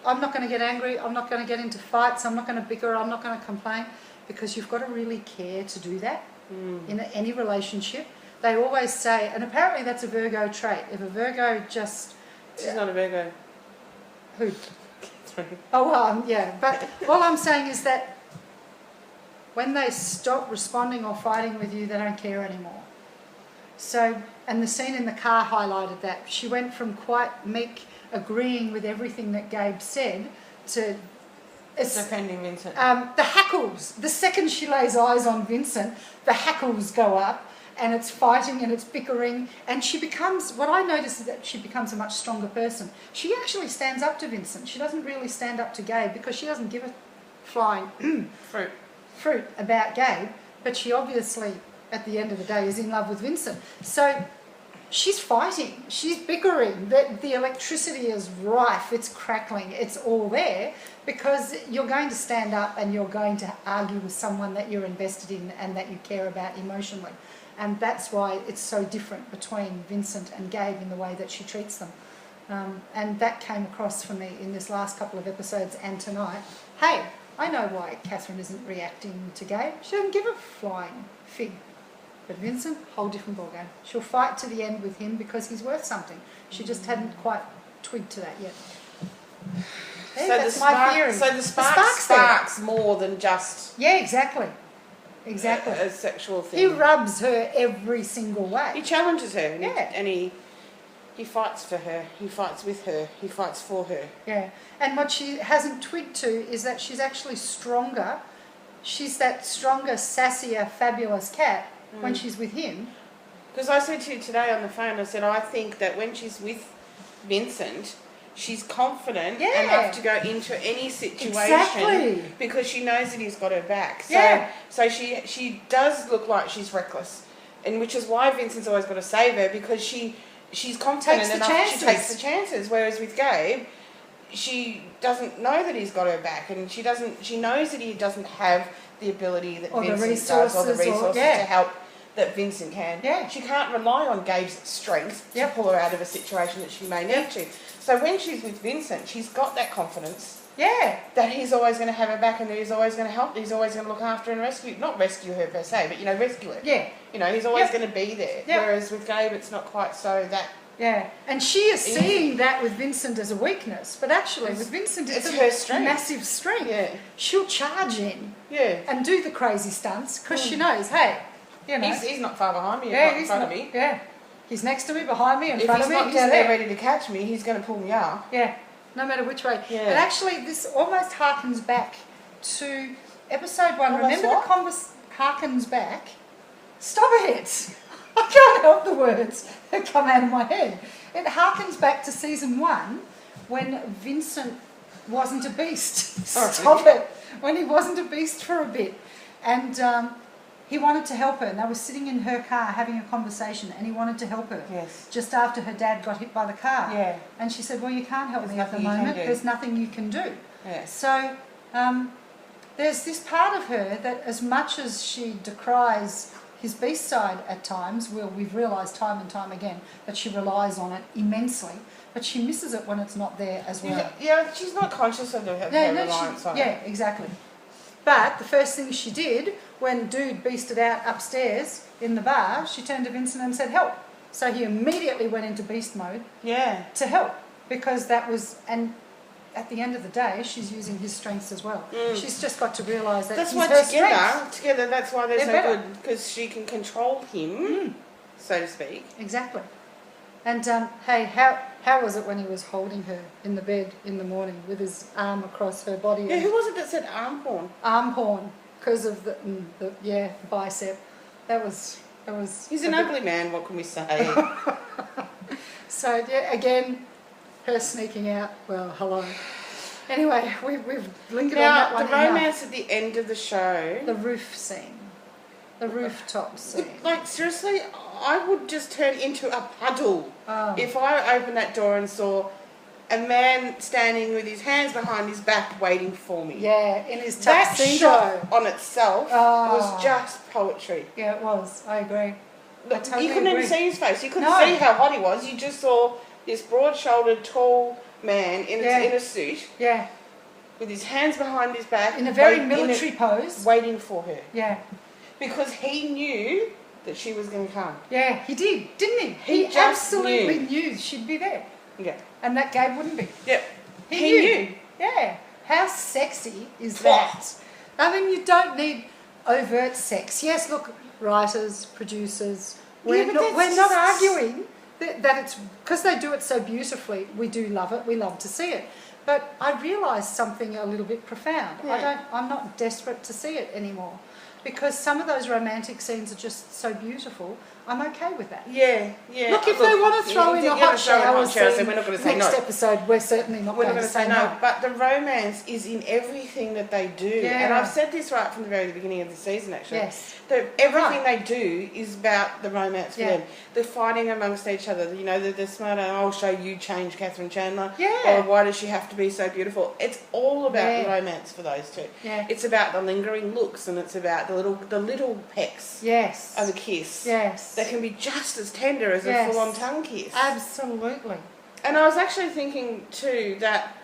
I'm not going to get angry. I'm not going to get into fights. I'm not going to bicker. I'm not going to complain, because you've got to really care to do that in any relationship. They always say, and apparently that's a Virgo trait. If a Virgo just... She's not a Virgo. Who? Oh, well, but all I'm saying is that when they stop responding or fighting with you, they don't care anymore. So, and the scene in the car highlighted that. She went from quite meek, agreeing with everything that Gabe said, to... defending Vincent. The hackles. The second she lays eyes on Vincent, the hackles go up, and it's fighting and it's bickering, and she becomes, what I notice is that she becomes a much stronger person. She actually stands up to Vincent. She doesn't really stand up to Gabe because she doesn't give a flying fruit about Gabe, but she obviously, at the end of the day, is in love with Vincent. So she's fighting, she's bickering, the electricity is rife, it's crackling, it's all there, because you're going to stand up and you're going to argue with someone that you're invested in and that you care about emotionally. And that's why it's so different between Vincent and Gabe in the way that she treats them. And that came across for me in this last couple of episodes and tonight. Hey, I know why Catherine isn't reacting to Gabe. She doesn't give a flying fig. But Vincent, whole different ballgame. She'll fight to the end with him because he's worth something. She just hadn't quite twigged to that yet. Hey, so that's my theory. So the sparks more than just... Yeah, exactly. Exactly. A sexual thing. He rubs her every single way. He challenges her. And yeah. He fights for her. He fights with her. He fights for her. Yeah. And what she hasn't twigged to is that she's actually stronger. She's that stronger, sassier, fabulous cat when she's with him. Because I said to you today on the phone, I said, I think that when she's with Vincent, she's confident enough to go into any situation because she knows that he's got her back. So she does look like she's reckless, and which is why Vincent's always got to save her, because she's confident enough. She takes the chances. Whereas with Gabe, she doesn't know that he's got her back, and she knows that he doesn't have the ability that Vincent does, or the resources to help that Vincent can. Yeah. She can't rely on Gabe's strength to pull her out of a situation that she may need to. So when she's with Vincent, she's got that confidence. Yeah. That he's always going to have her back, and that he's always going to help, he's always going to look after and not rescue her per se, but, rescue her. Yeah. He's always going to be there. Yep. Whereas with Gabe, it's not quite so that... Yeah, and she is seeing that with Vincent as a weakness, but actually with Vincent it's her strength. Massive strength. Yeah. She'll charge in and do the crazy stunts because she knows, hey, He's not far behind me, in front of me. Yeah, he's next to me, behind me, in front of me. If he's not down there ready to catch me, he's going to pull me up. Yeah, no matter which way. Yeah. And actually this almost harkens back to episode 1. Remember the harkens back? Stop it! I can't help the words that come out of my head. It harkens back to season 1 when Vincent wasn't a beast. Stop it. When he wasn't a beast for a bit. And he wanted to help her. And they were sitting in her car having a conversation, and he wanted to help her. Yes. Just after her dad got hit by the car. Yeah. And she said, well, you can't help me at the moment. There's nothing you can do. Yeah. So there's this part of her that, as much as she decries his beast side at times, we've realised time and time again that she relies on it immensely, but she misses it when it's not there as well. Yeah, she's not conscious of her reliance on it. Yeah, exactly. But the first thing she did when Dude beasted out upstairs in the bar, she turned to Vincent and said, help. So he immediately went into beast mode to help, because that was... and at the end of the day, she's using his strengths as well. She's just got to realise that that's he's why her strengths. together, that's why they're so better. good, because she can control him, so to speak. Exactly. And hey, how was it when he was holding her in the bed in the morning with his arm across her body? Yeah, who was it that said arm porn? Arm porn, because of the bicep. That was. He's an ugly man. What can we say? So again. Her sneaking out, well, hello. Anyway, we've lingered on that one. The romance at the end of the show. The roof scene. The rooftop scene. Like, seriously, I would just turn into a puddle if I opened that door and saw a man standing with his hands behind his back waiting for me. Yeah, in his tuxedo. That shot on itself was just poetry. Yeah, it was. I agree. I totally you couldn't agree. even see his face. You couldn't see how hot he was. You just saw this broad-shouldered, tall man in a suit. Yeah. With his hands behind his back. In a very military pose. Waiting for her. Yeah. Because he knew that she was going to come. Yeah, he did, didn't he? He absolutely knew she'd be there. Yeah. And that Gabe wouldn't be. Yep. He knew. Yeah. How sexy is that? I mean, you don't need overt sex. Yes, look, writers, producers, we're not arguing that it's because they do it so beautifully. We do love it. We love to see it. But I realised something a little bit profound. Yeah. I'm not desperate to see it anymore, because some of those romantic scenes are just so beautiful. I'm okay with that. Yeah, yeah. Look, if they want to throw in a hot shower scene, we're not going to say next no. episode, we're certainly not going to say no. But the romance is in everything that they do. Yeah. And I've said this right from the very beginning of the season, actually. Yes. That everything they do is about the romance for them. They're fighting amongst each other. You know, they're smart. I'll show you change Catherine Chandler. Yeah. Or why does she have to be so beautiful? It's all about the romance for those two. Yeah. It's about the lingering looks, and it's about the little pecks. Yes. Of a kiss. Yes. That can be just as tender as a full-on tongue kiss. Absolutely. And I was actually thinking too that,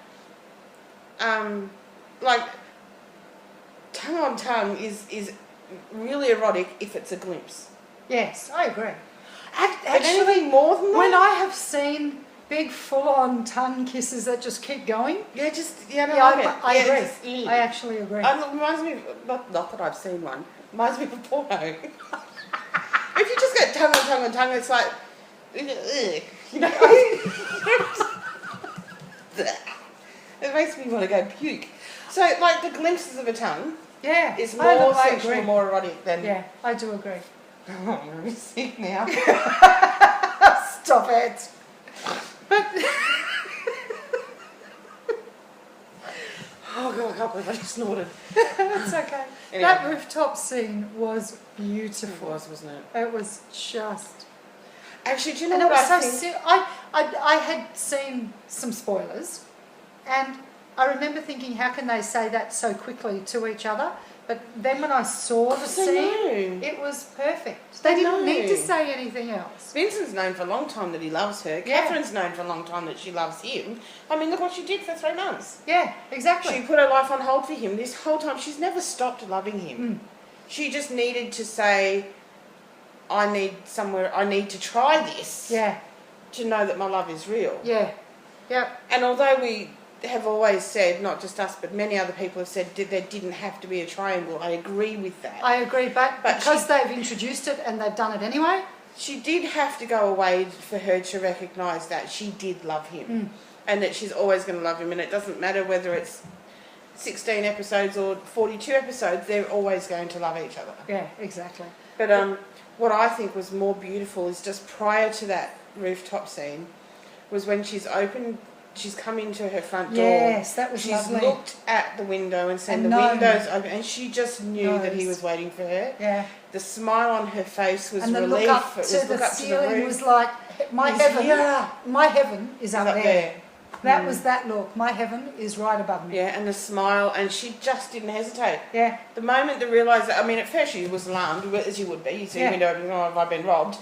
like, tongue on tongue is really erotic if it's a glimpse. Yes, I agree. But anything more than that? When I have seen big full-on tongue kisses that just keep going, I I agree. I actually agree. It reminds me, not that I've seen one, reminds me of porno. If you just go tongue on tongue on tongue, it's like, you know, it makes me want to go puke. So, like, the glimpses of a tongue is more sexual, more erotic than... Yeah, I do agree. Oh, I'm really sick now. Stop it. But... Oh, God, I can't believe I just snorted. It's okay. Anyway. That rooftop scene was beautiful. It was, wasn't it? It was just... Actually, do you know And what it I was think? I had seen some spoilers, and I remember thinking, how can they say that so quickly to each other? But then when I saw the scene, it was perfect. They didn't need to say anything else. Vincent's known for a long time that he loves her. Yeah. Catherine's known for a long time that she loves him. I mean, look what she did for 3 months. Yeah, exactly. She put her life on hold for him this whole time. She's never stopped loving him. She just needed to say, I need to try this. Yeah. To know that my love is real. Yeah. Yep. And although we have always said, not just us, but many other people have said there didn't have to be a triangle, I agree with that. I agree, but because they've introduced it and they've done it anyway. She did have to go away for her to recognise that she did love him. And that she's always going to love him. And it doesn't matter whether it's 16 episodes or 42 episodes, they're always going to love each other. Yeah, exactly. But what I think was more beautiful is just prior to that rooftop scene was when she's come into her front door. Yes, that was lovely. She's looked at the window and seen the windows open, and she just knew that he was waiting for her. Yeah. The smile on her face was and the relief. Look up to the ceiling was like, my heaven is up there. That was that look. My heaven is right above me. Yeah, and the smile, and she just didn't hesitate. Yeah. The moment they realised that, I mean, at first she was alarmed, as you would be. You see the window open, oh, have I been robbed?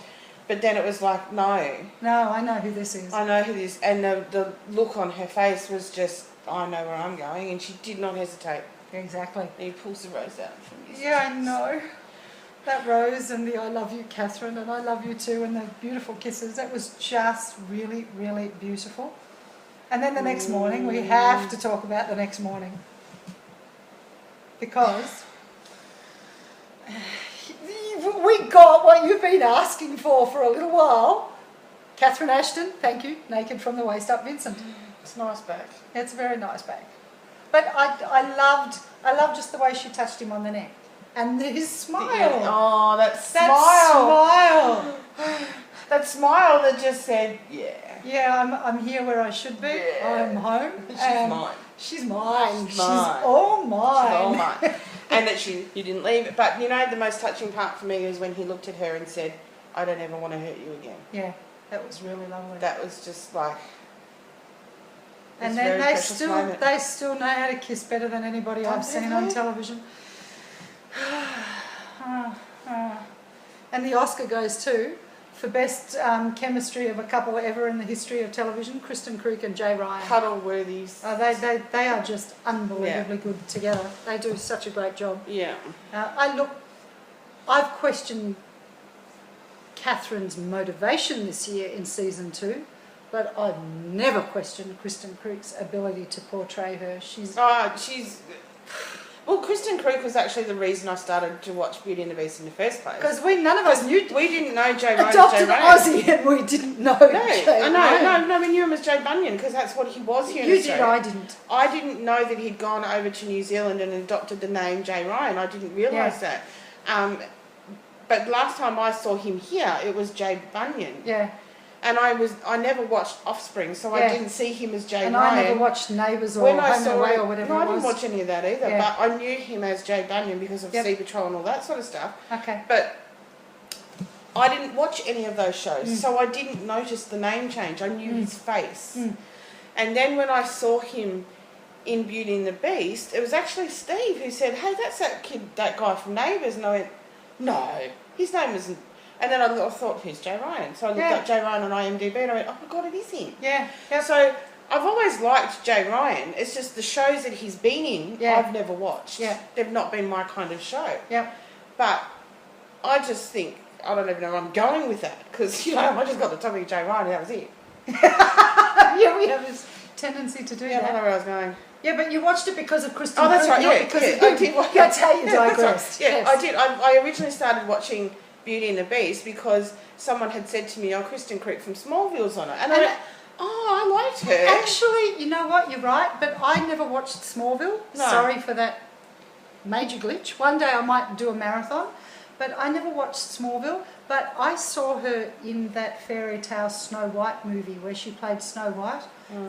But then it was like, no. No, I know who this is. I know who this is. And the look on her face was just, I know where I'm going, and she did not hesitate. Exactly. And he pulls the rose out from his Yeah, I know. That rose and the I love you, Catherine, and I love you too, and the beautiful kisses. That was just really, really beautiful. And then the next morning, we have to talk about the next morning. Because we got what you've been asking for a little while. Catherine Ashton, thank you, naked from the waist up, Vincent. It's a nice bag. It's a very nice bag. But I loved just the way she touched him on the neck. And his smile. Oh, that smile. That smile that just said, yeah. Yeah, I'm here where I should be. Yeah. I'm home. She's mine. She's mine. She's all mine. She's all mine. And that you didn't leave it. But, you know, the most touching part for me is when he looked at her and said, I don't ever want to hurt you again. Yeah, that was really lovely. That was just like... And then they still know how to kiss better than anybody I've seen on television. And the Oscar goes to, for best chemistry of a couple ever in the history of television, Kristen Kreuk and Jay Ryan. Cuddle worthies. They are just unbelievably good together. They do such a great job. Yeah. I've questioned Catherine's motivation this year in season 2, but I've never questioned Kristen Kreuk's ability to portray her. Well, Kristen Kreuk was actually the reason I started to watch Beauty and the Beast in the first place. Because none of us knew. We didn't know Jay Ryan. Adopted Aussie, and we didn't know. No, we knew him as Joe Bunyan because that's what he was here in Australia. I didn't. I didn't know that he'd gone over to New Zealand and adopted the name Jay Ryan. I didn't realise that. but last time I saw him here, it was Jay Bunyan. Yeah. And I never watched Offspring, so I didn't see him as Jay and Ryan. I never watched Neighbours or When I Home and saw Away it, or whatever no, I it was. didn't watch any of that either, but I knew him as Jay Bunyan because of Sea Patrol and all that sort of stuff. Okay. But I didn't watch any of those shows, so I didn't notice the name change. I knew his face. And then when I saw him in Beauty and the Beast, it was actually Steve who said, hey, that's that guy from Neighbours. And I went, no, his name isn't. And then I thought, who's Jay Ryan? So I looked up Jay Ryan on IMDb and I went, oh my God, it is him. Yeah. So I've always liked Jay Ryan. It's just the shows that he's been in, I've never watched. Yeah. They've not been my kind of show. Yeah. But I just think, I don't even know where I'm going with that because, I just got the topic of Jay Ryan and that was it. Yeah, we have this tendency to do that. I don't know where I was going. Yeah, but you watched it because of Kristen. Oh, that's right, not because I did. That's how you digressed. Right. Yeah, I did. I originally started watching Beauty and the Beast because someone had said to me, Kristen Creek from Smallville's on it. And I went, I liked her. Actually, you know what, you're right, but I never watched Smallville. No. Sorry for that major glitch. One day I might do a marathon, but I never watched Smallville. But I saw her in that fairy tale Snow White movie where she played Snow White.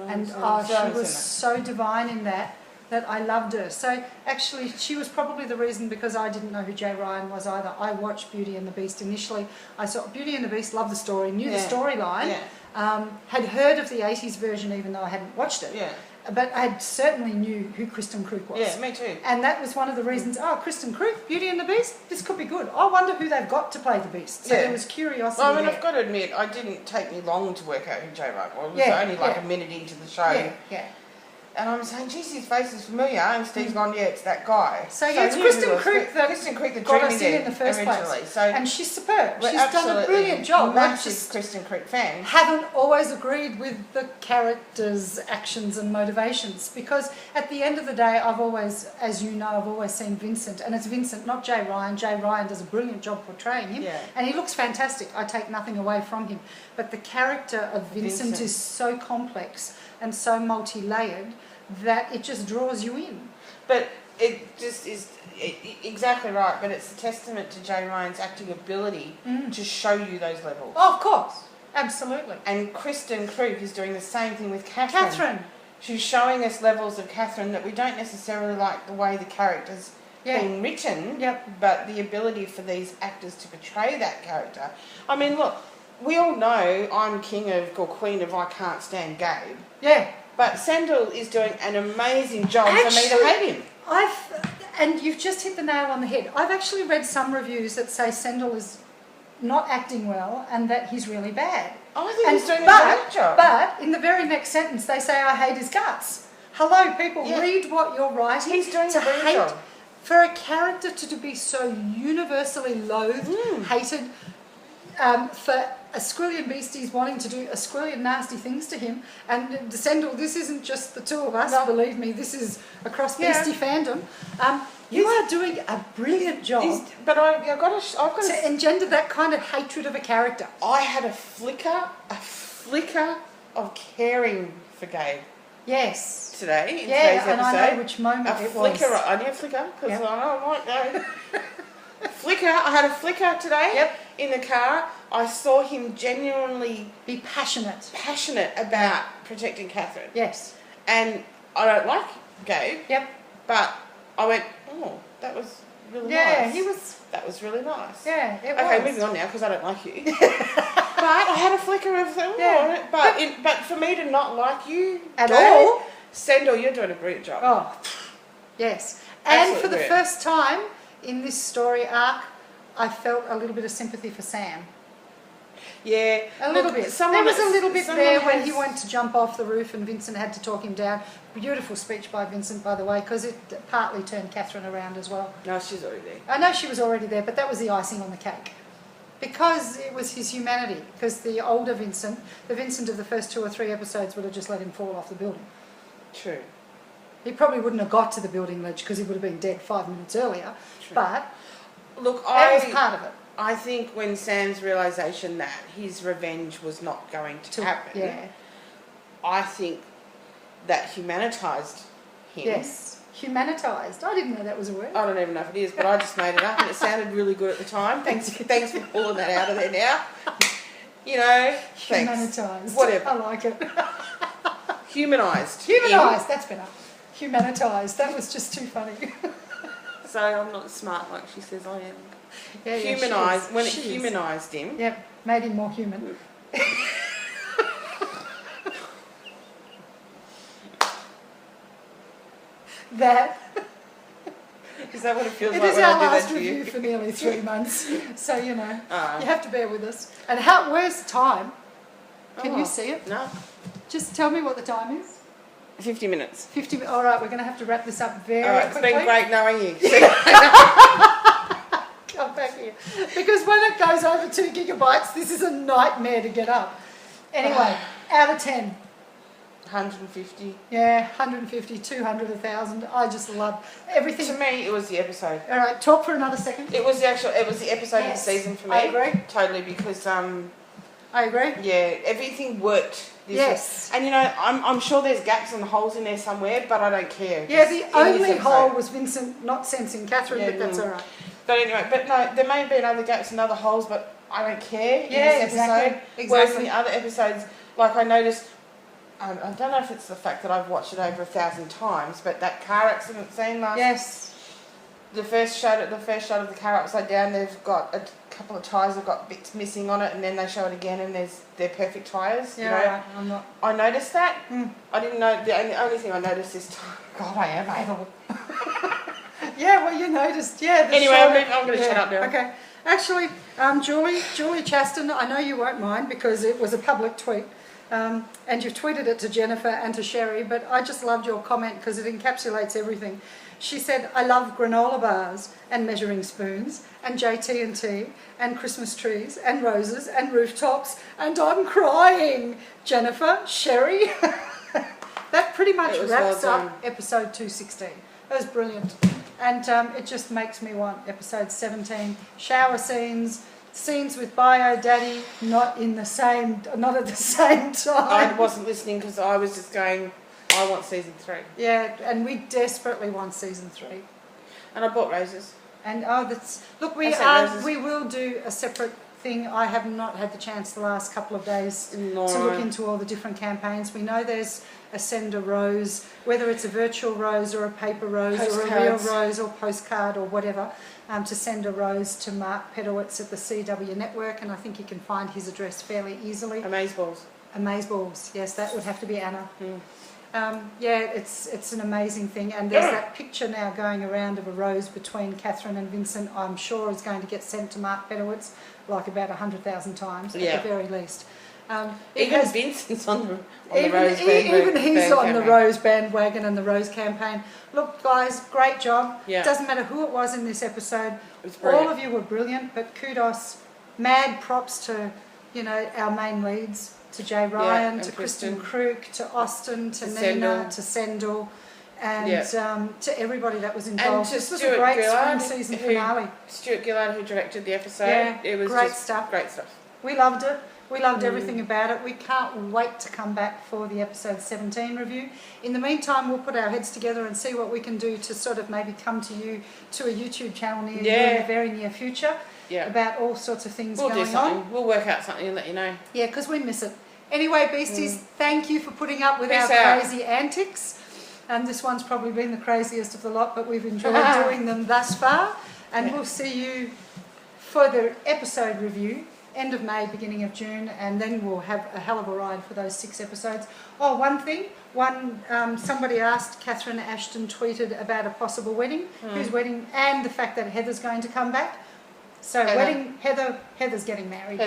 And she was so divine in that I loved her. So actually she was probably the reason, because I didn't know who Jay Ryan was either. I watched Beauty and the Beast initially. I saw Beauty and the Beast, loved the story, knew the storyline, had heard of the 80s version even though I hadn't watched it. Yeah. But I certainly knew who Kristen Creek was. Yeah, me too. And that was one of the reasons, Kristen Creek, Beauty and the Beast, this could be good. I wonder who they've got to play the Beast. So there was curiosity there. I've got to admit, I didn't take me long to work out who Jay Ryan was. It was only like a minute into the show. Yeah. And I'm saying, geez, his face is familiar. And Steve's gone, it's that guy. So it's Kristen Creek that got us in the first originally. place. So and she's superb. She's done a brilliant job. Massive Kristen Creek fan. Haven't always agreed with the characters' actions and motivations, because at the end of the day, I've always, as you know, I've always seen Vincent, and it's Vincent, not Jay Ryan. Jay Ryan does a brilliant job portraying him, and he looks fantastic. I take nothing away from him, but the character of Vincent is so complex and so multi-layered that it just draws you in. But it just is exactly right. But it's a testament to Jay Ryan's acting ability to show you those levels. Oh, of course. Absolutely. And Kristen Creek is doing the same thing with Catherine. She's showing us levels of Catherine that we don't necessarily like the way the character's being written, but the ability for these actors to portray that character. I mean, look, we all know I'm king of, or queen of, I can't stand Gabe. Yeah. But Sandal is doing an amazing job for me to hate him. And you've just hit the nail on the head. I've actually read some reviews that say Sandal is not acting well and that he's really bad. I think he's doing a great job. But in the very next sentence, they say, I hate his guts. Hello, people, read what you're writing. He's doing a great job. For a character to be so universally loathed, hated, for a squillion beasties wanting to do a squillion nasty things to him, and Sandal, this isn't just the two of us, believe me, this is across beastie fandom. You are doing a brilliant job. But I've got to engender that kind of hatred of a character. I had a flicker of caring for Gabe. Yes. Today, in today's episode. And I know which moment it was. I need a flicker, because I don't like that. Flicker, I had a flicker today in the car. I saw him genuinely be passionate about protecting Catherine. Yes. And I don't like Gabe. Yep. But I went, that was really nice. That was really nice. Yeah, it was. Okay, moving on now, because I don't like you. But I had a flicker of but for me to not like you at all, Sandal, you're doing a brilliant job. Oh, yes. Absolutely and for the brilliant. first time in this story arc, I felt a little bit of sympathy for Sam. Yeah, a little bit. There was a little bit there when he went to jump off the roof and Vincent had to talk him down. Beautiful speech by Vincent, by the way, because it partly turned Catherine around as well. No, she's already there. I know she was already there, but that was the icing on the cake. Because it was his humanity. Because the older Vincent, the Vincent of the first 2 or 3 episodes, would have just let him fall off the building. True. He probably wouldn't have got to the building ledge because he would have been dead 5 minutes earlier. True. But look, that was part of it. I think when Sam's realisation that his revenge was not going to happen, I think that humanitised him. Yes. Humanitized. I didn't know that was a word. I don't even know if it is, but I just made it up and it sounded really good at the time. Thanks for pulling that out of there now. You know, thanks. Humanitized. Whatever. I like it. Humanised. Humanised, that's better. Humanitized. That was just too funny. So I'm not smart like she says I am. Yeah, Humanised. When it she is. humanised him. Yep, made him more human. That. Is that what it feels It like is when our I do last that to review you? for nearly 3 months, so you know Oh. you have to bear with us. And where's the time? Can you see it? No. Just tell me what the time is. 50 minutes. 50. All right, we're going to have to wrap this up very All right, it's quickly. been great knowing you. Come back here, because when it goes over 2 gigabytes, this is a nightmare to get up. Anyway, out of 10. 150. Yeah, 150, 200, 1,000. I just love everything. To me, it was the episode. All right, talk for another second. It was the episode of the season for me. I agree. Totally, because I agree. yeah, everything worked. Yes. And you know, I'm sure there's gaps and holes in there somewhere, but I don't care. Yeah, the only hole was Vincent not sensing Catherine, Yeah, but that's all right. But anyway, but no, there may have been other gaps and other holes, but I don't care Yeah, in this episode. exactly. Whereas in the other episodes, like I noticed, I don't know if it's the fact that I've watched it over 1,000 times, but that car accident scene last. Yes. The first shot of the car upside down, they've got a couple of tyres have got bits missing on it, and then they show it again, and they're perfect tyres. Yeah, you know? right. I'm not. I noticed that. Mm. I didn't know. The only thing I noticed this time. God, I am able. Yeah, well, you noticed. Yeah. Anyway, I'm going to shut up now. Okay. Actually, Julie Chaston, I know you won't mind because it was a public tweet. And you've tweeted it to Jennifer and to Sherry, but I just loved your comment because it encapsulates everything. She said, I love granola bars and measuring spoons and JT&T and Christmas trees and roses and rooftops, and I'm crying. Jennifer, Sherry. That pretty much wraps up episode 216. That was brilliant. And it just makes me want episode 17. Shower scenes with Bio Daddy, not at the same time. I wasn't listening because I was just going, I want season 3. Yeah, and we desperately want season 3. And I bought roses. And look, we will do a separate thing. I have not had the chance the last couple of days to look into all the different campaigns. We know there's a send a rose, whether it's a virtual rose or a paper rose or a real rose or postcard or whatever, to send a rose to Mark Pedowitz at the CW Network, and I think you can find his address fairly easily. Amazeballs, yes, that would have to be Anna. Yeah, it's an amazing thing, and there's that picture now going around of a rose between Catherine and Vincent. I'm sure is going to get sent to Mark Pedowitz like about 100,000 times at the very least. Even Vincent's on the rose bandwagon. Even he's on the rose bandwagon and the rose campaign. Look, guys, great job. Yeah. It doesn't matter who it was in this episode. All of you were brilliant, but kudos, mad props to our main leads, to Jay Ryan, to Kristen Crook, to Austin, to Nina, to Sendel, and to everybody that was involved. And to this was a great spring season finale. Stuart Gillard, who directed the episode. Yeah, it was great just stuff. Great stuff. We loved it. We loved everything about it. We can't wait to come back for the episode 17 review. In the meantime, we'll put our heads together and see what we can do to sort of maybe come to you to a YouTube channel near you in the very near future about all sorts of things going on. We'll work out something and let you know. Yeah, because we miss it. Anyway, Beasties, thank you for putting up with our crazy antics. And this one's probably been the craziest of the lot, but we've enjoyed doing them thus far. And we'll see you for the episode review, end of May, beginning of June, and then we'll have a hell of a ride for those 6 episodes. Oh, one thing, somebody asked, Catherine Ashton tweeted about a possible wedding, whose wedding, and the fact that Heather's going to come back. So Heather's getting married.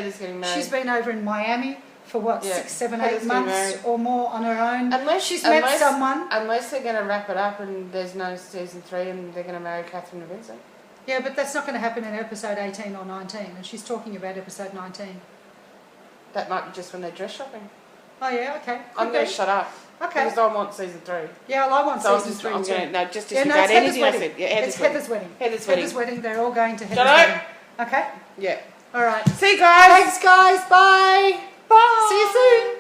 She's been over in Miami for 6, 7, 8 months or more on her own. Unless she's met someone. Unless they're going to wrap it up and there's no season 3 and they're going to marry Catherine and Vincent. Yeah, but that's not going to happen in episode 18 or 19, and she's talking about episode 19. That might be just when they're dress shopping. Oh yeah, okay. I'm going to shut up. Okay. Because I want season 3. Yeah, well, I want season 3 too. Just disregard anything I said. Yeah, it's Heather's wedding. Heather's wedding. They're all going to Heather's wedding. Okay? Yeah. All right. See you guys. Thanks, guys. Bye. Bye. See you soon.